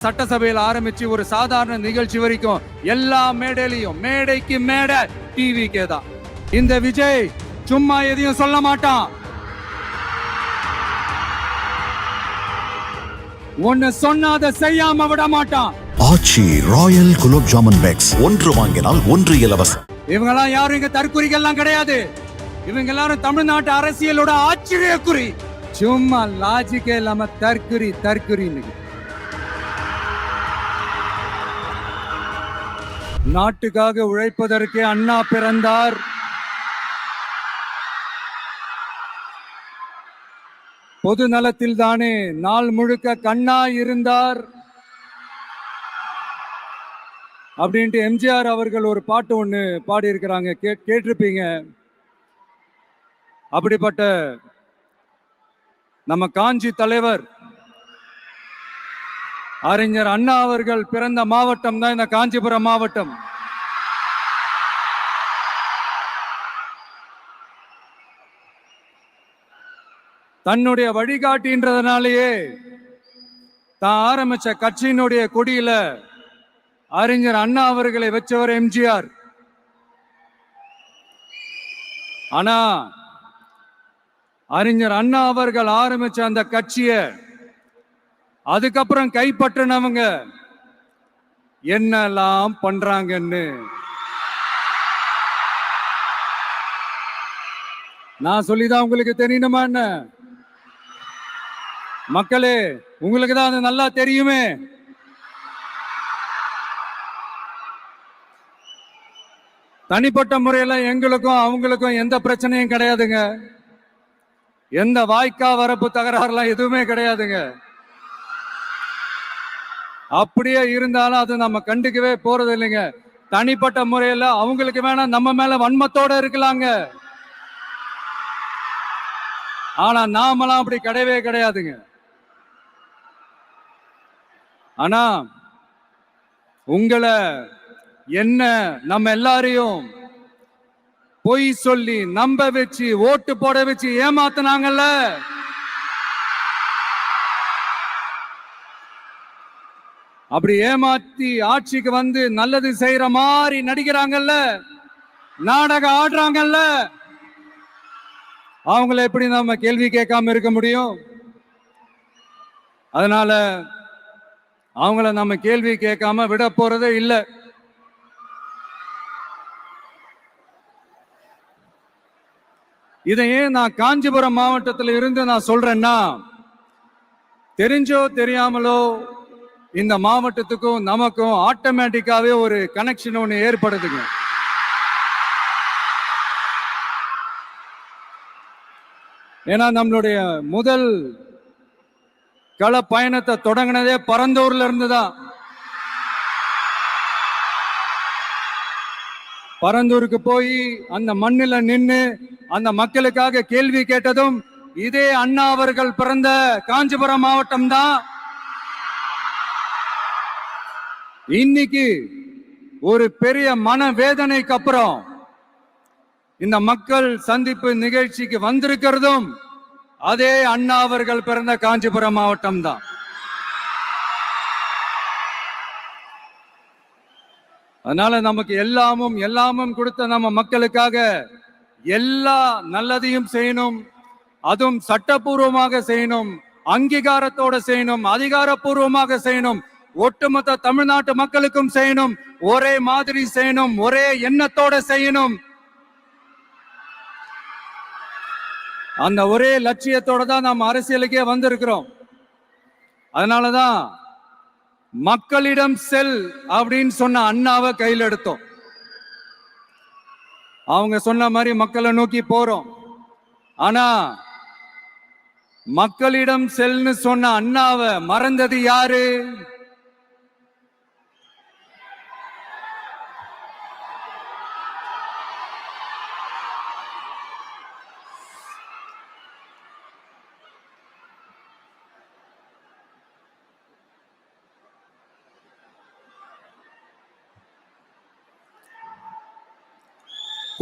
சட்டசபையில் ஆரம்பிச்சு ஒரு சாதாரண நிகழ்ச்சி வரைக்கும் எல்லா மேடையிலையும் மேடைக்கு மேடை டிவிக்கே தான். இந்த விஜய் சும்மா எதையும் சொல்ல மாட்டான். ஒன்னு சொன்னா அதை செய்யாம விட மாட்டான். ஆச்சி ராயல் குலோப் ஜாமுன் பேக்ஸ் ஒன்று வாங்கினால் ஒன்று இலவசம். இவங்கெல்லாம் யாரும் இங்க தற்குறிகள்லாம் கிடையாது. இவங்க எல்லாரும் தமிழ்நாட்டு அரசியலோட ஆச்சரிய குறி. சும்மா லாஜிக்கே இல்லாம தற்குறி. நாட்டுக்காக உழைப்பதற்கு அண்ணா பிறந்தார். பொது நலத்தில் தானே நாள் முழுக்க கண்ணா இருந்தார் அப்படின்ட்டு எம்ஜிஆர் அவர்கள் ஒரு பாட்டு ஒண்ணு பாடி இருக்கிறாங்க, கேட்டிருப்பீங்க. அப்படிப்பட்ட நம்ம காஞ்சி தலைவர் அறிஞர் அண்ணா அவர்கள் பிறந்த மாவட்டம் தான் இந்த காஞ்சிபுரம் மாவட்டம். தன்னுடைய வழிகாட்டின்றதுனாலேயே தான் ஆரம்பிச்ச கட்சியினுடைய கொடியில அறிஞர் அண்ணா அவர்களை வச்சவர் எம்ஜிஆர். ஆனா அறிஞர் அண்ணா அவர்கள் ஆரம்பிச்ச அந்த கட்சியை அதுக்கப்புறம் கைப்பற்றினவங்க என்னெல்லாம் பண்றாங்கன்னு நான் சொல்லிதான் உங்களுக்கு தெரியணுமா என்ன? மக்களே, உங்களுக்கு தான் அது நல்லா தெரியுமே. தனிப்பட்ட முறையில எங்களுக்கும் அவங்களுக்கும் எந்த பிரச்சனையும் கிடையாதுங்க. எந்த வாய்க்கா வரப்பு தகராறுலாம் எதுவுமே கிடையாதுங்க. அப்படியே இருந்தாலும் அது நம்ம கண்டுக்கவே போறது இல்லைங்க. தனிப்பட்ட முறையில அவங்களுக்கு வேணா நம்ம மேல வன்மத்தோட இருக்கலாங்க. ஆனா நாமெல்லாம் அப்படி கிடையவே கிடையாதுங்க. ஆனா உங்களை என்ன நம்ம எல்லாரையும் பொய் சொல்லி நம்ப வச்சு ஓட்டு போட வச்சு ஏமாத்தினாங்கல்ல, அப்படி ஏமாத்தி ஆட்சிக்கு வந்து நல்லது செய்யற மாதிரி நடிக்கிறாங்கல்ல, நாடகம் ஆடுறாங்கல்ல, அவங்கள எப்படி நம்ம கேள்வி கேட்காம இருக்க முடியும்? அதனால அவங்கள நம்ம கேள்வி கேட்காம விட போறதே இல்லை. இதையே நான் காஞ்சிபுரம் மாவட்டத்தில் இருந்து நான் சொல்றேன்னா, தெரிஞ்சோ தெரியாமலோ இந்த மாவட்டத்துக்கும் நமக்கும் ஆட்டோமேட்டிக்காவே ஒரு கனெக்ஷன் ஒன்று ஏற்படுதுங்க. ஏன்னா நம்மளுடைய முதல் கள பயணத்தை தொடங்கினதே பரந்தூர்ல இருந்துதான். பரந்தூருக்கு போய் அந்த மண்ணில நின்று அந்த மக்களுக்காக கேள்வி கேட்டதும் இதே அண்ணா அவர்கள் பிறந்த காஞ்சிபுரம் மாவட்டம் தான். இன்னைக்கு ஒரு பெரிய மனவேதனைக்கு அப்புறம் இந்த மக்கள் சந்திப்பு நிகழ்ச்சிக்கு வந்திருக்கிறதும் அதே அண்ணா அவர்கள் பிறந்த காஞ்சிபுரம் மாவட்டம் தான். அதனால நமக்கு எல்லாமும் கொடுத்த நம்ம மக்களுக்காக எல்லா நல்லதையும் செய்யணும். அதுவும் சட்டப்பூர்வமாக செய்யணும், அங்கீகாரத்தோட செய்யணும், அதிகாரப்பூர்வமாக செய்யணும், ஒட்டுமொத்த தமிழ்நாட்டு மக்களுக்கும் செய்யணும், ஒரே மாதிரி செய்யணும், ஒரே எண்ணத்தோட செய்யணும். அந்த ஒரே லட்சியத்தோட தான் நாம் அரசியலுக்கே வந்திருக்கிறோம். அதனாலதான் மக்களிடம் செல் அப்படின்னு சொன்ன அண்ணாவை கையில் எடுத்தோம். அவங்க சொன்ன மாதிரி மக்களை நோக்கி போறோம். ஆனா மக்களிடம் செல்னு சொன்ன அண்ணாவை மறந்தது யாரு?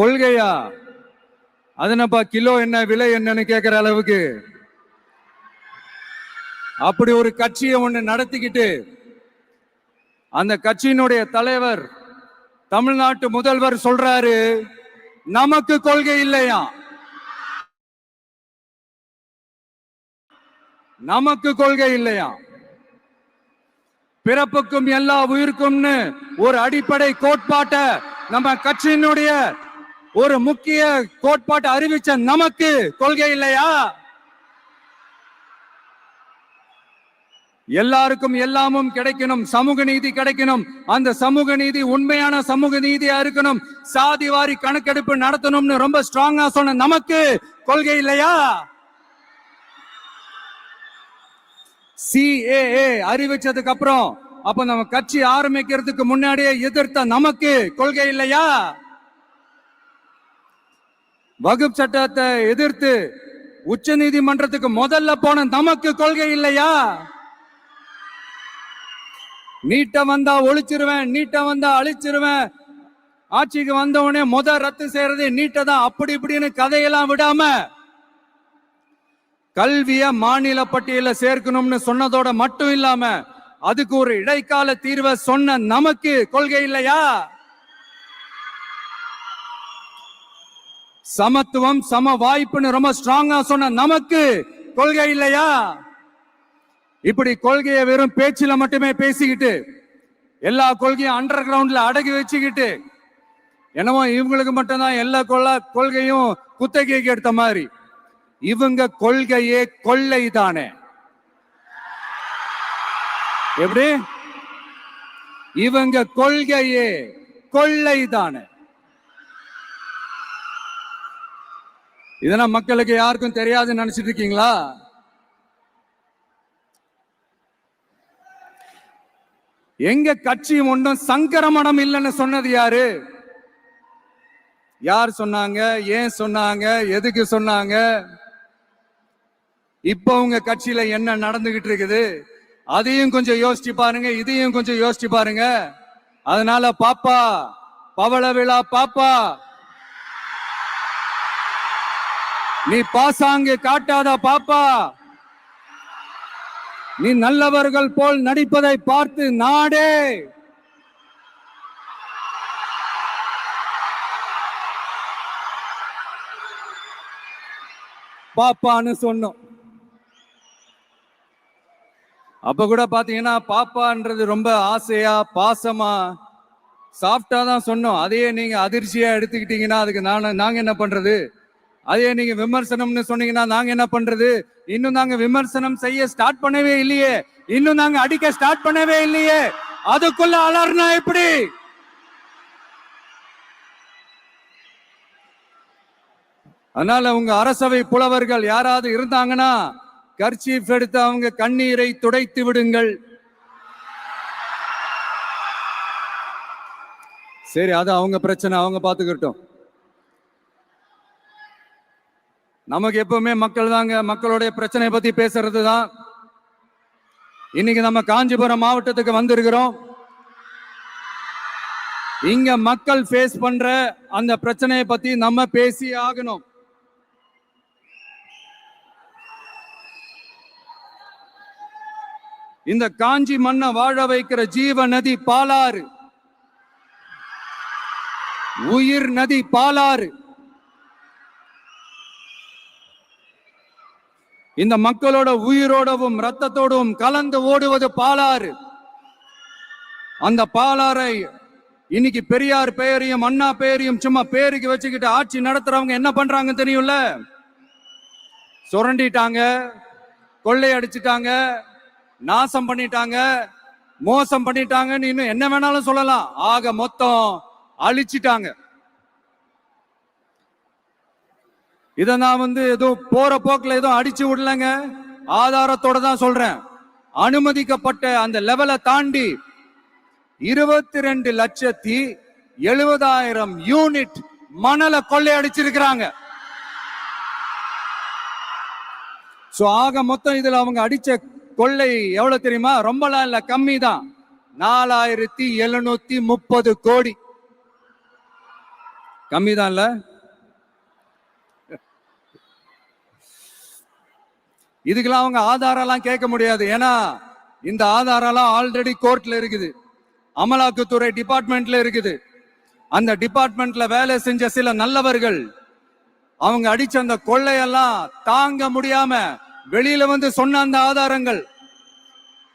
கொள்கையா? அதனப்பா கிலோ என்ன விலை என்னன்னு கேட்கிற அளவுக்கு அப்படி ஒரு கட்சியை ஒண்ணு நடத்திக்கிட்டு அந்த கட்சியினுடைய தலைவர் தமிழ்நாட்டு முதல்வர் சொல்றாரு, நமக்கு கொள்கை இல்லையா, நமக்கு கொள்கை இல்லையா. பிறப்புக்கும் எல்லா உயிருக்கும்னு ஒரு அடிப்படை கோட்பாட்டை நம்ம கட்சியினுடைய ஒரு முக்கிய கோட்பாட்டை அறிவிச்ச நமக்கு கொள்கை இல்லையா. எல்லாருக்கும் எல்லாமும் கிடைக்கணும், சமூக நீதி கிடைக்கணும், அந்த சமூக நீதி உண்மையான சமூக நீதியா இருக்கணும், சாதி வாரி கணக்கெடுப்பு நடத்தணும்னு ரொம்ப ஸ்ட்ராங்கா சொன்ன நமக்கு கொள்கை இல்லையா. CAA அறிவிச்சதுக்கு அப்புறம் அப்ப நம்ம கட்சி ஆரம்பிக்கிறதுக்கு முன்னாடியே எதிர்த்த நமக்கு கொள்கை இல்லையா. வகுப்பு சட்டத்தை எதிர்த்து உச்ச நீதிமன்றத்துக்கு முதல்ல போன நமக்கு கொள்கை இல்லையா. நீட்ட வந்தா ஒழிச்சிருவேன், நீட்ட வந்தா அழிச்சிருவேன், ஆட்சிக்கு வந்தவனே ரத்து செய்யறது நீட்ட தான், அப்படி இப்படின்னு கதையெல்லாம் விடாம கல்விய மாநில பட்டியல சேர்க்கணும்னு சொன்னதோட மட்டும் இல்லாம அதுக்கு ஒரு இடைக்கால தீர்வை சொன்ன நமக்கு கொள்கை இல்லையா. சமத்துவம் சம வாய்ப்புன்னு ரொம்ப ஸ்ட்ராங்கா சொன்ன நமக்கு கொள்கை இல்லையா. இப்படி கொள்கையை வெறும் பேச்சில மட்டுமே பேசிக்கிட்டு எல்லா கொள்கையும் அண்டர் கிரவுண்ட்ல அடக்கி வச்சுக்கிட்டு என்னமோ இவங்களுக்கு மட்டும்தான் எல்லா கொள்கையும் குத்தகைக்கு எடுத்த மாதிரி, இவங்க கொள்கையே கொள்ளை தானே. எப்படி இவங்க கொள்கையே கொள்ளை தானே. இதெல்லாம் மக்களுக்கு யாருக்கும் தெரியாதுன்னு நினைச்சிட்டு இருக்கீங்களா. எங்க கட்சி ஒன்றும் சங்கரமணம் இல்லைன்னு சொன்னது யாரு, யார் சொன்னாங்க, ஏன் சொன்னாங்க, எதுக்கு சொன்னாங்க, இப்ப உங்க கட்சியில என்ன நடந்துகிட்டு இருக்குது அதையும் கொஞ்சம் யோசிச்சு பாருங்க, இதையும் கொஞ்சம் யோசிச்சு பாருங்க. அதனால பாப்பா பவள விழா பாப்பா, நீ பாசாங்கு காட்டாத பாப்பா, நீ நல்லவர்கள் போல் நடிப்பதை பார்த்து நாடே பாப்பான்னு சொன்னோம். அப்ப கூட பாத்தீங்கன்னா பாப்பான்றது ரொம்ப ஆசையா பாசமா சாஃப்டா தான் சொன்னோம். அதையே நீங்க அதிர்ச்சியா எடுத்துக்கிட்டீங்கன்னா அதுக்கு நாங்க என்ன பண்றது, அதே நீங்க விமர்சனம்னு சொன்னீங்கன்னா நாங்க என்ன பண்றது. இன்னும் நாங்க விமர்சனம் செய்ய ஸ்டார்ட் பண்ணவே இல்லையே, இன்னும் நாங்க அடிக்க ஸ்டார்ட் பண்ணவே இல்லையே, அதுக்குள்ள அலர்னா எப்படி. அதனால உங்க அரசவை புலவர்கள் யாராவது இருந்தாங்கன்னா கர்ச்சீஃப் எடுத்து அவங்க கண்ணீரை துடைத்து விடுங்கள். சரி, அது அவங்க பிரச்சனை, அவங்க பாத்துக்கிட்டோம். நமக்கு எப்பவுமே மக்கள் தாங்க, மக்களுடைய பிரச்சனை பத்தி பேசுறது தான். இன்னைக்கு நம்ம காஞ்சிபுரம் மாவட்டத்துக்கு வந்திருக்கிறோம். இங்க மக்கள் ஃபேஸ் பண்ற அந்த பிரச்சனையை பத்தி நம்ம பேசி ஆகணும். இந்த காஞ்சி மண்ணை வாழ வைக்கிற ஜீவ நதி பாலாறு, உயிர் நதி பாலாறு. இந்த மக்களோட உயிரோடவும் ரத்தத்தோடும் கலந்து ஓடுவது பாலாறு. அந்த பாலாறை இன்னைக்கு பெரியார் பெயரையும் அண்ணா பெயரையும் சும்மா பேருக்கு வச்சுக்கிட்டு ஆட்சி நடத்துறவங்க என்ன பண்றாங்க தெரியும்ல, சுரண்டிட்டாங்க, கொள்ளையடிச்சிட்டாங்க, நாசம் பண்ணிட்டாங்க, மோசம் பண்ணிட்டாங்கன்னு இன்னும் என்ன வேணாலும் சொல்லலாம். ஆக மொத்தம் அழிச்சிட்டாங்க. இத நான் ஏதோ போற போக்குல ஏதோ அடிச்சு விடலங்க, ஆதாரத்தோட தான் சொல்றேன். அனுமதிக்கப்பட்ட அந்த லெவலை தாண்டி 22,70,000 யூனிட் மணலை கொள்ளையடிச்சிருக்கிறாங்க. ஆக மொத்தம் இதுல அவங்க அடிச்ச கொள்ளை எவ்வளவு தெரியுமா? ரொம்பலாம் இல்ல, கம்மி தான். 4,730 கோடி. கம்மி தான் இல்ல. இதுக்கெல்லாம் அவங்க ஆதாரம் எல்லாம் கேட்க முடியாது. ஏன்னா இந்த ஆதாரம் எல்லாம் ஆல்ரெடி கோர்ட்ல இருக்குது. அமலாக்கத்துறை டிபார்ட்மெண்ட்ல இருக்குது. அந்த டிபார்ட்மெண்ட்ல வேலை செஞ்ச சில நல்லவர்கள் அவங்க அடிச்ச அந்த கொள்ளையெல்லாம் தாங்க முடியாம வெளியில வந்து சொன்ன அந்த ஆதாரங்கள்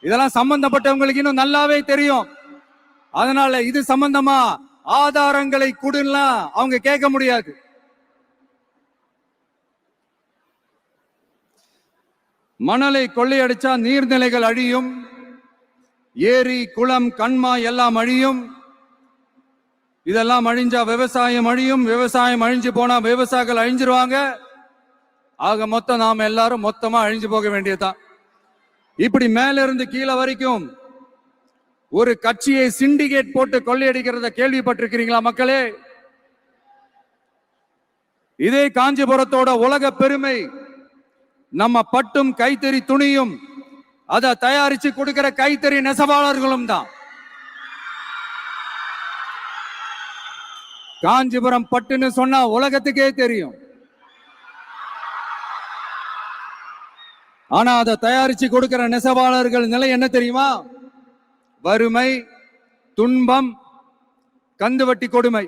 இதெல்லாம் சம்பந்தப்பட்டவங்களுக்கு இன்னும் நல்லாவே தெரியும். அதனால இது சம்பந்தமா ஆதாரங்களை கொடுன்னா அவங்க கேட்க முடியாது. மணலை கொள்ளையடிச்சா நீர்நிலைகள் அழியும், ஏரி குளம் கண்மாய் எல்லாம் அழியும். இதெல்லாம் அழிஞ்சா விவசாயம் அழியும், விவசாயம் அழிஞ்சு போனா விவசாயிகள் அழிஞ்சிருவாங்க. ஆக மொத்தம் நாம எல்லாரும் மொத்தமா அழிஞ்சு போக வேண்டியதுதான். இப்படி மேல இருந்து கீழே வரைக்கும் ஒரு கட்சியை சிண்டிகேட் போட்டு கொள்ளையடிக்கிறத கேள்விப்பட்டிருக்கிறீங்களா மக்களே? இதே காஞ்சிபுரத்தோட உலக பெருமை நம்ம பட்டும் கைத்தறி துணியும் அதை தயாரிச்சு கொடுக்கிற கைத்தறி நெசவாளர்களும் தான். காஞ்சிபுரம் பட்டுன்னு சொன்னா உலகத்துக்கே தெரியும். ஆனா அதை தயாரிச்சு கொடுக்கிற நெசவாளர்கள் நிலை என்ன தெரியுமா? வறுமை, துன்பம், கந்துவட்டி கொடுமை.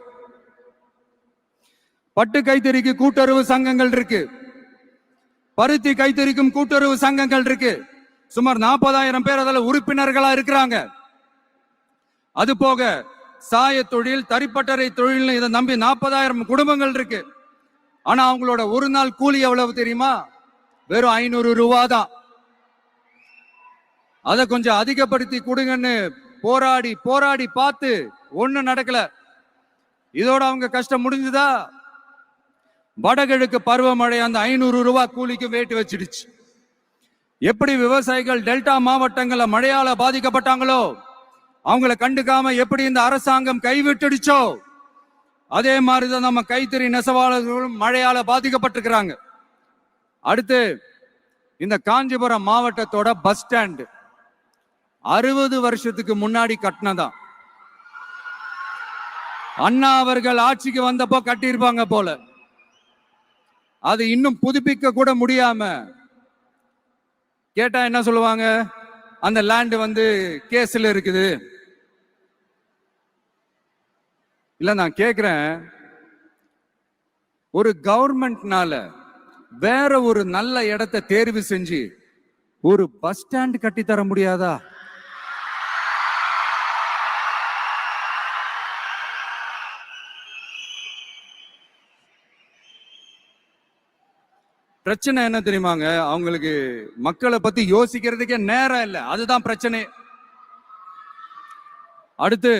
பட்டு கைத்தறிக்கு கூட்டுறவு சங்கங்கள் இருக்கு, பருத்தி கைத்தறிக்கும் கூட்டுறவு சங்கங்கள் இருக்கு. சுமார் 40,000 பேர் அதில் உறுப்பினர்களா இருக்கிறாங்க. அது போக சாய தொழில், தறிப்பட்டறை தொழில் இதை நம்பி 40,000 குடும்பங்கள் இருக்கு. ஆனா அவங்களோட ஒரு நாள் கூலி எவ்வளவு தெரியுமா? வெறும் 500 ரூபா தான். அதை கொஞ்சம் அதிகப்படுத்தி கொடுங்கன்னு போராடி போராடி பார்த்து ஒண்ணு நடக்கல. இதோட அவங்க கஷ்டம் முடிஞ்சுதா? வடகிழக்கு பருவமழை அந்த 500 ரூபாய் கூலிக்கு வேட்டு வச்சிடுச்சு. எப்படி விவசாயிகள் டெல்டா மாவட்டங்கள்ல மழையால பாதிக்கப்பட்டாங்களோ அவங்கள கண்டுக்காம எப்படி இந்த அரசாங்கம் கைவிட்டுடுச்சோ அதே மாதிரிதான் நம்ம கைத்தறி நெசவாளர்களும் மழையால பாதிக்கப்பட்டிருக்கிறாங்க. அடுத்து இந்த காஞ்சிபுரம் மாவட்டத்தோட பஸ் ஸ்டாண்ட் 60 வருஷத்துக்கு முன்னாடி கட்டினதா. அண்ணா அவர்கள் ஆட்சிக்கு வந்தப்போ கட்டியிருப்பாங்க போல. அது இன்னும் புதுப்பிக்க கூட முடியாம கேட்டா என்ன சொல்லுவாங்க? அந்த லேண்ட் வந்து கேஸ்ல இருக்குது. இல்ல நான் கேக்குறேன், ஒரு கவர்மெண்ட்னால வேற ஒரு நல்ல இடத்தை தேர்வு செஞ்சு ஒரு பஸ் ஸ்டாண்ட் கட்டி தர முடியாதா? பிரச்சனை என்ன தெரியுமாங்க? அவங்களுக்கு மக்களை பத்தி யோசிக்கிறதுக்கே நேரம் இல்லை. அதுதான் பிரச்சனை. அடுத்து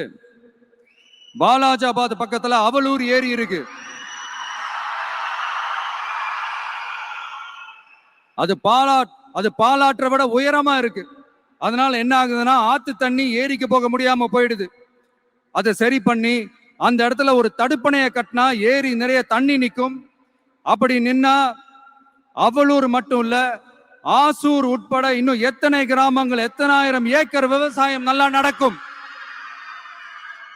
பாலாஜாபாத் பக்கத்துல அவலூர் ஏரி இருக்கு. அது பாலாற்றை விட உயரமா இருக்கு. அதனால என்ன ஆகுதுன்னா ஆத்து தண்ணி ஏரிக்கு போக முடியாம போயிடுது. அதை சரி பண்ணி அந்த இடத்துல ஒரு தடுப்பணையை கட்டினா ஏரி நிறைய தண்ணி நிற்கும். அப்படி நின்னா அவலூர் மட்டும் இல்ல, ஆசூர் உட்பட இன்னும் எத்தனை கிராமங்கள், எத்தனை ஆயிரம் ஏக்கர் விவசாயம் நல்லா நடக்கும்.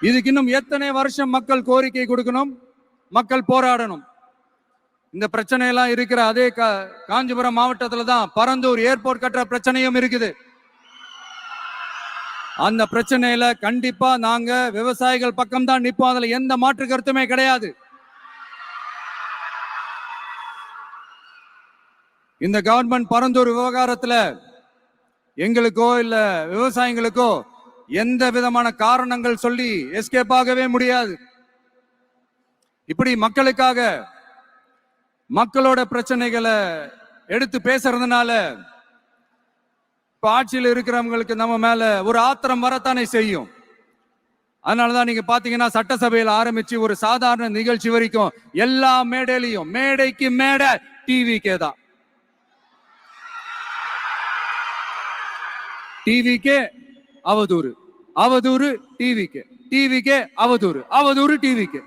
இதுக்கு இன்னும் எத்தனை வருஷம் மக்கள் கோரிக்கை கொடுக்கணும், மக்கள் போராடணும். இந்த பிரச்சனை எல்லாம் இருக்கிற அதே காஞ்சிபுரம் மாவட்டத்துல தான் பரந்தூர் ஏர்போர்ட் கட்டுற பிரச்சனையும் இருக்குது. அந்த பிரச்சனையில கண்டிப்பா நாங்க விவசாயிகள் பக்கம் தான் நிப்போம். அதுல எந்த மாற்று கருத்துமே கிடையாது. இந்த கவர்மெண்ட் பரந்தூர் விவகாரத்துல எங்களுக்கோ இல்ல விவசாயிகளுக்கோ எந்த விதமான காரணங்கள் சொல்லி எஸ்கேப் ஆகவே முடியாது. இப்படி மக்களுக்காக மக்களோட பிரச்சனைகளை எடுத்து பேசுறதுனால இப்ப ஆட்சியில் இருக்கிறவங்களுக்கு நம்ம மேல ஒரு ஆத்திரம் வரத்தானே செய்யும். அதனாலதான் நீங்க பாத்தீங்கன்னா சட்டசபையில் ஆரம்பிச்சு ஒரு சாதாரண நிகழ்ச்சி வரைக்கும் எல்லா மேடையிலையும் மேடைக்கு மேடை டிவிக்கே தான். டிவிக்கே அவதூறு, அவதூறு டிவிக்கே, டிவிக்கே அவதூறு, அவதூறு டிவிக்கே.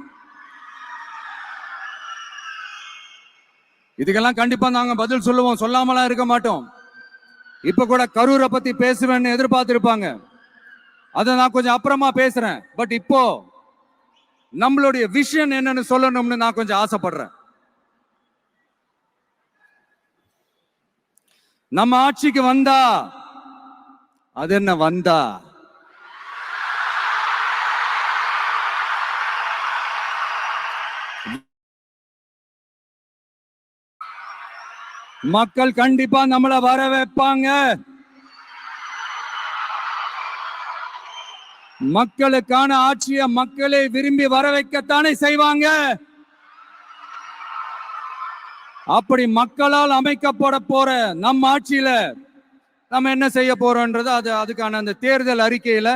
இதுக்கெல்லாம் கண்டிப்பா நாங்க பதில் சொல்லுவோம், சொல்லாமலாம் இருக்க மாட்டோம். இப்ப கூட கரூரை பத்தி பேசுவேன்னு எதிர்பார்த்திருப்பாங்க. அதை நான் கொஞ்சம் அப்புறமா பேசுறேன். பட் இப்போ நம்மளுடைய விஷன் என்னன்னு சொல்லணும்னு நான் கொஞ்சம் ஆசைப்படுறேன். நம்ம ஆட்சிக்கு வந்தா அது என்ன வந்தா மக்கள் கண்டிப்பா நம்மள வர வைப்பாங்க. மக்களுக்கான ஆட்சியை மக்களே விரும்பி வர வைக்கத்தானே செய்வாங்க. அப்படி மக்களால் அமைக்கப்பட போற நம் ஆட்சியில நம்ம என்ன செய்ய போறோம்ன்றது அதுக்கான அந்த தேர்தல் அறிக்கையில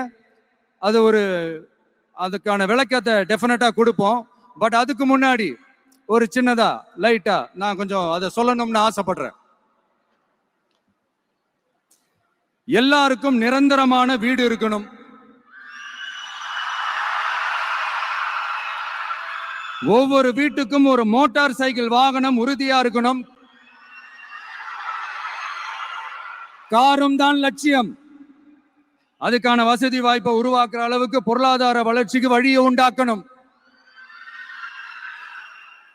அதுக்கான விளக்கத்தை டெஃபினட்டா கொடுப்போம். பட் அதுக்கு முன்னாடி ஒரு சின்னதா லைட்டா நான் கொஞ்சம் அதை சொல்லணும்னு ஆசைப்படுறேன். எல்லாருக்கும் நிரந்தரமான வீடு இருக்கணும். ஒவ்வொரு வீட்டுக்கும் ஒரு மோட்டார் சைக்கிள் வாகனம் உறுதியா இருக்கணும். காரும் தான் லட்சியம். அதுக்கான வசதி வாய்ப்பை உருவாக்குற அளவுக்கு பொருளாதார வளர்ச்சிக்கு வழியை உண்டாக்கணும்.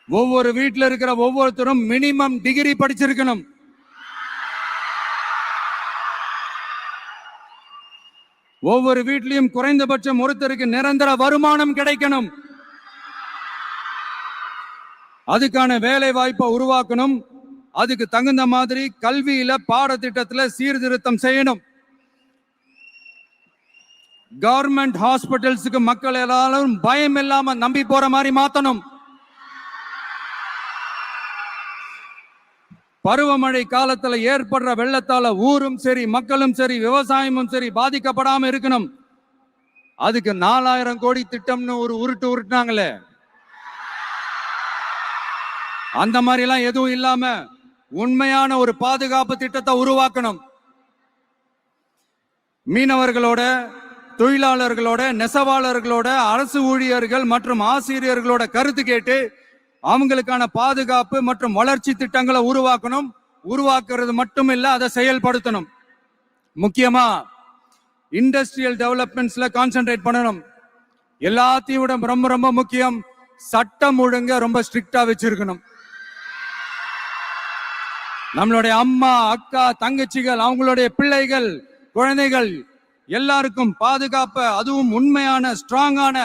ஒவ்வொரு வீட்டில் இருக்கிற ஒவ்வொருத்தரும் மினிமம் டிகிரி படிச்சிருக்கணும். ஒவ்வொரு வீட்லயும் குறைந்தபட்சம் ஒருத்தருக்கு நிரந்தர வருமானம் கிடைக்கணும். அதுக்கான வேலை வாய்ப்பை உருவாக்கணும். அதுக்கு தகுந்த மாதிரி கல்வியில பாடத்திட்டத்துல சீர்திருத்தம் செய்யணும். கவர்மெண்ட் ஹாஸ்பிட்டல்ஸுக்கு மக்கள் எல்லாரும் பயம் இல்லாம நம்பி போற மாதிரி மாத்தணும். பருவமழை காலத்துல ஏற்படுற வெள்ளத்தால ஊரும் சரி மக்களும் சரி விவசாயமும் சரி பாதிக்கப்படாம இருக்கணும். அதுக்கு 4000 கோடி திட்டம்னு ஒரு உருட்டுனாங்களே, அந்த மாதிரி எல்லாம் எதுவும் இல்லாம உண்மையான ஒரு பாதுகாப்பு திட்டத்தை உருவாக்கணும். மீனவர்களோட, தொழிலாளர்களோட, நெசவாளர்களோட, அரசு ஊழியர்கள் மற்றும் ஆசிரியர்களோட கருத்து கேட்டு அவங்களுக்கான பாதுகாப்பு மற்றும் வளர்ச்சி திட்டங்களை உருவாக்கணும். உருவாக்குறது மட்டும் இல்ல, அதை செயல்படுத்தணும். முக்கியமா இண்டஸ்ட்ரியல் டெவலப்மெண்ட்ஸ்ல கான்சென்ட்ரேட் பண்ணணும். எல்லாத்தையும் விட ரொம்ப ரொம்ப முக்கியம், சட்டம் ஒழுங்க ரொம்ப ஸ்ட்ரிக்டா வச்சிருக்கணும். நம்மளுடைய அம்மா, அக்கா, தங்கச்சிகள், அவங்களுடைய பிள்ளைகள், குழந்தைகள் எல்லாருக்கும் பாதுகாப்பை, அதுவும் உண்மையான ஸ்ட்ராங்கான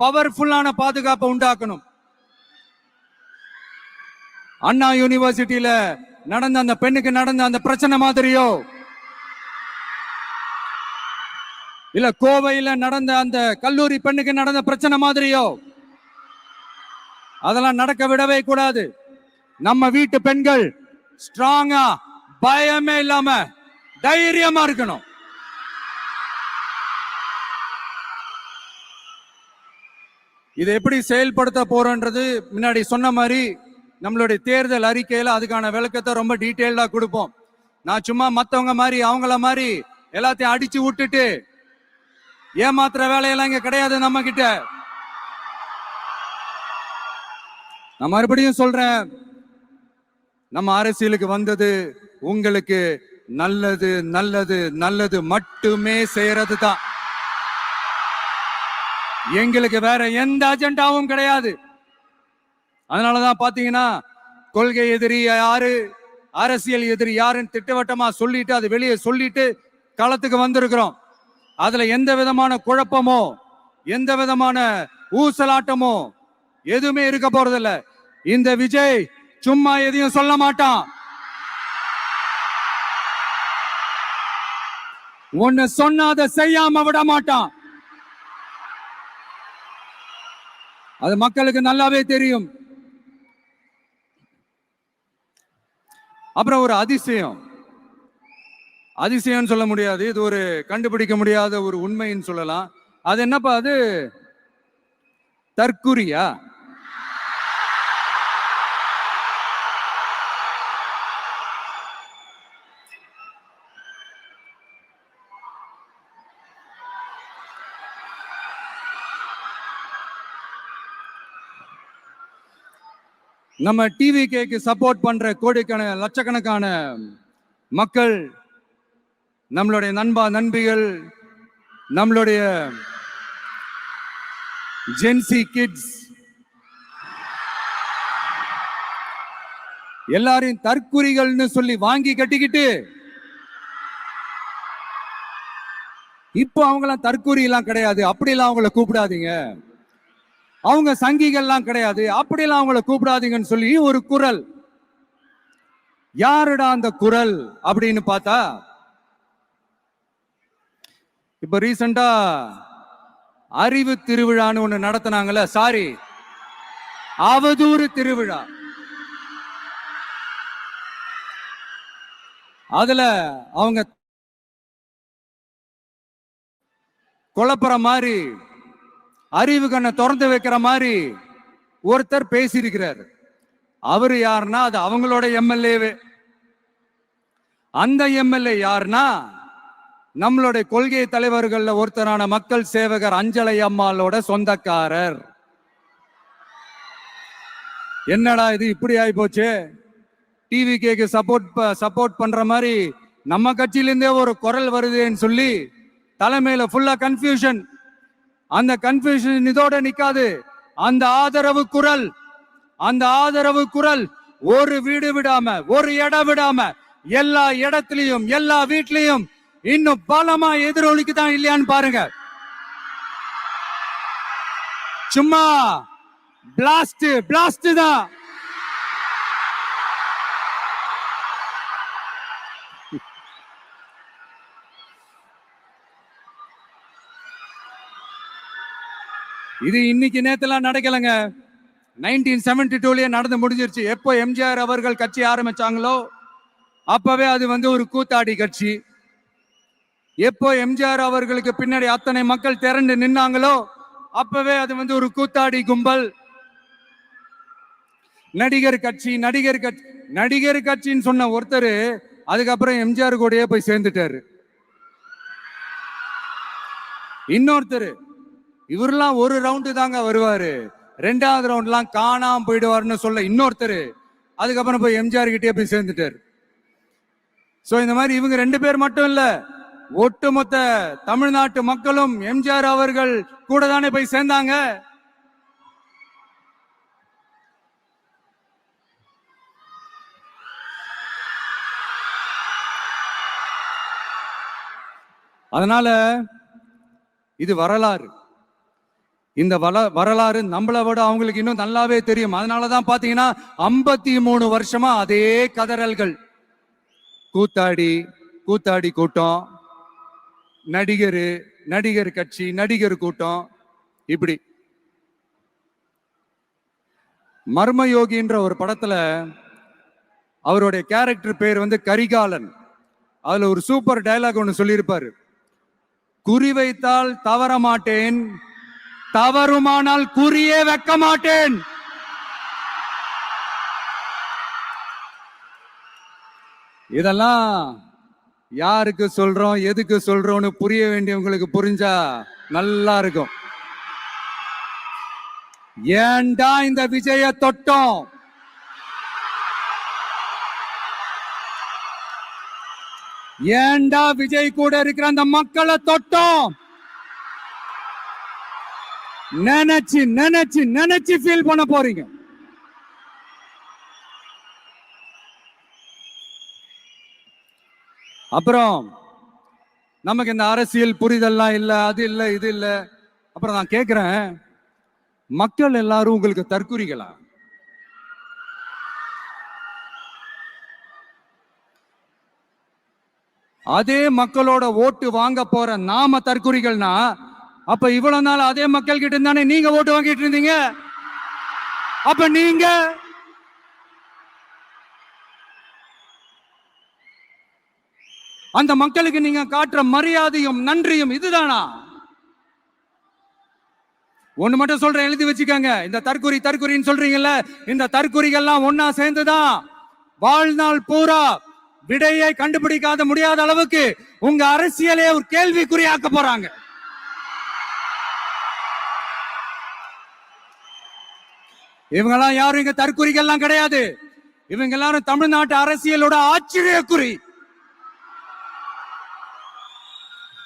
பவர்ஃபுல்லான பாதுகாப்பை உண்டாக்கணும். அண்ணா யூனிவர்சிட்டியில நடந்த அந்த பெண்ணுக்கு நடந்த அந்த பிரச்சனை மாதிரியோ, இல்ல கோவையில நடந்த அந்த கல்லூரி பெண்ணுக்கு நடந்த பிரச்சனை மாதிரியோ அதெல்லாம் நடக்க விடவே கூடாது. நம்ம வீட்டு பெண்கள் ஸ்ட்ராங்கா, பயமே இல்லாம தைரியமா இருக்கணும். இதை எப்படி செயல்படுத்த போறோன்றது முன்னாடி சொன்ன மாதிரி நம்மளுடைய தேர்தல் அறிக்கையில அதுக்கான விளக்கத்தை ரொம்ப டீட்டெயில்டா கொடுப்போம். நான் சும்மா மத்தவங்க மாதிரி அவங்கள மாதிரி எல்லாத்தையும் அடிச்சு விட்டுட்டு ஏமாத்துற வேலையெல்லாம் இங்க கிடையாது நம்ம கிட்ட. நான் மறுபடியும் சொல்றேன், நம்ம அரசியலுக்கு வந்தது உங்களுக்கு நல்லது நல்லது நல்லது மட்டுமே செய்யறது தான். எங்களுக்கு வேற எந்த அஜெண்டாவும் கிடையாது. அதனாலதான் பாத்தீங்கன்னா கொள்கை எதிரி யாரு, அரசியல் எதிரி யாருன்னு திட்டவட்டமா சொல்லிட்டு அது வெளியே சொல்லிட்டு களத்துக்கு வந்திருக்கிறோம். அதுல எந்த விதமான குழப்பமோ எந்த விதமான ஊசலாட்டமோ எதுவுமே இருக்க போறதில்ல. இந்த விஜய் சும்மா எதையும் சொல்ல மாட்டான். ஒன்னு சொன்னா அதை செய்யாம விட மாட்டான். அது மக்களுக்கு நல்லாவே தெரியும். அப்புறம் ஒரு அதிசயம் சொல்ல முடியாது, இது ஒரு கண்டுபிடிக்க முடியாத ஒரு உண்மைன்னு சொல்லலாம். அது என்னப்பா, அது தற்குறியா? நம்ம டிவிகேக்கு சப்போர்ட் பண்ற கோடிக்கணக்கான லட்சக்கணக்கான மக்கள், நம்மளுடைய நண்பிகள், நம்மளுடைய ஜென்சி கிட்ஸ் எல்லாரையும் தற்குறிகள்னு சொல்லி வாங்கி கட்டிக்கிட்டு இப்போ அவங்களாம் தற்குறி எல்லாம் கிடையாது, அப்படிலாம் அவங்கள கூப்பிடாதீங்க, அவங்க சங்கிகள்லாம் கிடையாது, அப்படிலாம் அவங்கள கூப்பிடாதீங்கன்னு சொல்லி ஒரு குரல். யாருடா அந்த குரல் அப்படின்னு பார்த்தா, இப்ப ரீசெண்டா அறிவு திருவிழான்னு ஒண்ணு நடத்தினாங்கல்ல, சாரி அவதூறு திருவிழா. அதுல அவங்க குழப்பற மாதிரி, அறிவு கண்ணை திறந்து வைக்கிற மாதிரி ஒருத்தர் பேசியிருக்கிறார். அவரு யாருன்னா அது அவங்களோட எம்எல்ஏவே. அந்த எம்எல்ஏ யாருன்னா நம்மளுடைய கொள்கை தலைவர்கள்ல ஒருத்தரான மக்கள் சேவகர் அஞ்சலை அம்மாளோட சொந்தக்காரர். என்னடா இது இப்படி ஆகி போச்சு, டிவிகேக்கு சப்போர்ட் பண்ற மாதிரி நம்ம கட்சியிலிருந்தே ஒரு குரல் வருதுன்னு சொல்லி தலைமையில ஃபுல்லா கன்ஃபியூஷன். அந்த கன்ஃபியூஷன் இதோட நிக்காது. அந்த ஆதரவு குரல் ஒரு வீடு விடாம, ஒரு இடம் விடாம, எல்லா இடத்திலையும், எல்லா வீட்லயும் இன்னும் பலமா எதிரொலிக்கு தான் இல்லையான்னு பாருங்க. சும்மா பிளாஸ்ட் தான். இது இன்னைக்கு நேத்துல நடக்கலங்க. 1972லயே நடந்து முடிஞ்சிருச்சு. எப்போ எம்ஜிஆர் அவர்கள் கட்சி ஆரம்பிச்சாங்களோ அப்பவே அது ஒரு கூத்தாடி கட்சி. எப்போ எம்ஜிஆர் அவர்களுக்கு பின்னாடி அத்தனை மக்கள் திரண்டு நின்னாங்களோ அப்பவே அது ஒரு கூத்தாடி கும்பல். நடிகர் கட்சின்னு சொன்ன ஒருத்தர் அதுக்கப்புறம் எம்ஜிஆர் கூடயே போய் சேர்ந்துட்டாரு. இன்னொருத்தர் இவரெல்லாம் ஒரு ரவுண்டு தாங்க வருவாரு, ரெண்டாவது ரவுண்ட்லாம் காணாம போயிடுவாருன்னு சொல்ல இன்னொருத்தர் அதுக்கப்புறம் போய் எம்ஜிஆர் கிட்டே போய் சேர்ந்துட்டாரு. சோ இந்த மாதிரி இவங்க 2 பேர் மட்டும் இல்ல, ஒட்டுமொத்த தமிழ்நாட்டு மக்களும் எம்ஜிஆர் அவர்கள் கூட தானே போய் சேர்ந்தாங்க. அதனால இது வரலாறு. இந்த வரலாறு நம்மளை விட அவங்களுக்கு இன்னும் நல்லாவே தெரியும். அதனாலதான் பாத்தீங்கன்னா 53 வருஷமா அதே கதறல்கள். கூத்தாடி கூட்டம், நடிகர் கட்சி, நடிகர் கூட்டம், இப்படி. மர்மயோகின்ற ஒரு படத்துல அவருடைய கேரக்டர் பேர் கரிகாலன். அதுல ஒரு சூப்பர் டயலாக் ஒண்ணு சொல்லியிருப்பாரு. குறி வைத்தால் தவற மாட்டேன், தவறுமானால் குறியே வைக்க மாட்டேன். இதெல்லாம் யாருக்கு சொல்றோம், எதுக்கு சொல்றோம்னு புரிய வேண்டியவங்களுக்கு புரிஞ்சா நல்லா இருக்கும். ஏண்டா இந்த விஜய தொட்டோம், ஏண்டா விஜய் கூட இருக்கிற அந்த மக்களை தொட்டோம் நினைச்சு ஃபீல் பண்ண போறீங்க. அப்புறம் நமக்கு இந்த அரசியல் புரிதல்லாம் இல்ல, அது இல்ல, இது இல்ல. அப்புறம் நான் கேக்குறேன், மக்கள் எல்லாரும் உங்களுக்கு தற்குறிகளா? அதே மக்களோட ஓட்டு வாங்க போற நாம தற்குறிகள்னா, அப்ப இவ்வளவு நாள் அதே மக்கள் கிட்ட தானே நீங்க ஓட்டு வாங்கிட்டு இருந்தீங்க. அப்ப நீங்க அந்த மக்களுக்கு நீங்க காட்டுற மரியாதையும் நன்றியும் இதுதானா? ஒண்ணு மட்டும் சொல்றேன், எழுதி வச்சுக்கோங்க. இந்த தற்குறின்னு சொல்றீங்கல்ல, இந்த தற்குறிகள்லாம் ஒன்னா சேர்ந்துதான் வாழ்நாள் பூரா விடையை கண்டுபிடிக்காத முடியாத அளவுக்கு உங்க அரசியலே ஒரு கேள்விக்குறியாக்க போறாங்க. இவங்கெல்லாம் யாரும் இங்க தற்குறிகள்லாம் கிடையாது. இவங்க எல்லாரும் தமிழ்நாட்டு அரசியலோட ஆச்சரியக்குறி.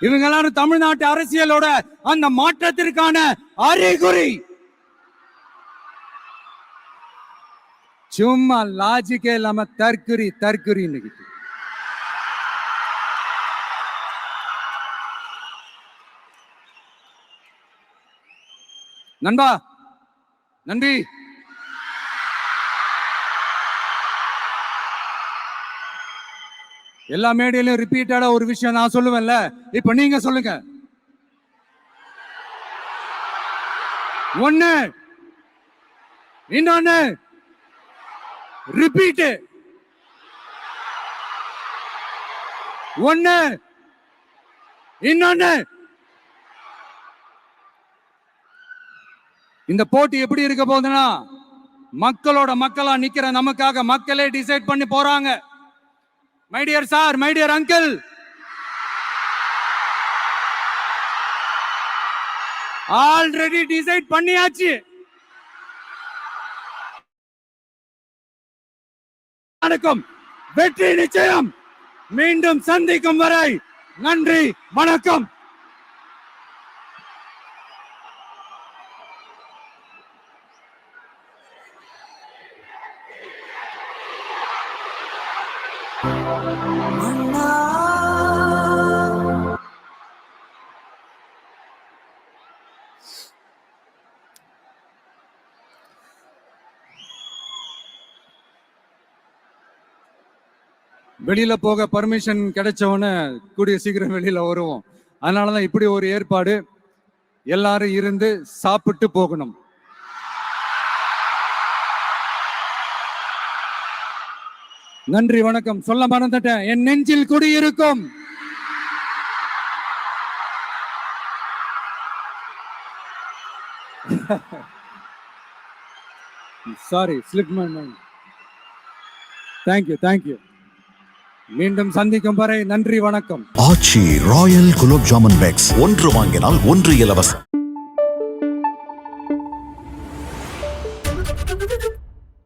இவங்க எல்லாரும் தமிழ்நாட்டு அரசியலோட அந்த மாற்றத்திற்கான அறிகுறி. சும்மா லாஜிக்கே இல்லாம தற்குறி. நண்பி எல்லா மேடையிலும் ரிப்பீட்டடா ஒரு விஷயம் நான் சொல்லுவேன்ல, இப்ப நீங்க சொல்லுங்க. ஒண்ணு, இன்னொன்னு, ரிப்பீட். ஒண்ணு, இன்னொன்னு. இந்த போட்டி எப்படி இருக்க போகுதுன்னா, மக்களோட மக்களா நிக்கிற நமக்காக மக்களே டிசைட் பண்ணி போறாங்க. My dear sir, my dear uncle, already decide பண்ணியாச்சு. வணக்கம், வெற்றி நிச்சயம். மீண்டும் சந்திக்கும் வரை நன்றி, வணக்கம். வெளியில போக பர்மிஷன் கிடைச்சவன கூடிய சீக்கிரம் வெளியில வருவோம். அதனாலதான் இப்படி ஒரு ஏற்பாடு. எல்லாரும் இருந்து சாப்பிட்டு போகணும். நன்றி, வணக்கம். சொல்ல மறந்துட்டேன், என் நெஞ்சில் குடியிருக்கும் sorry, slip my mind. Thank you. மீண்டும் சந்திக்கும் வரை நன்றி, வணக்கம். ஆச்சி ராயல் குலோப் ஜாமுன் பேக்ஸ், ஒன்று வாங்கினால் ஒன்று இலவசம்.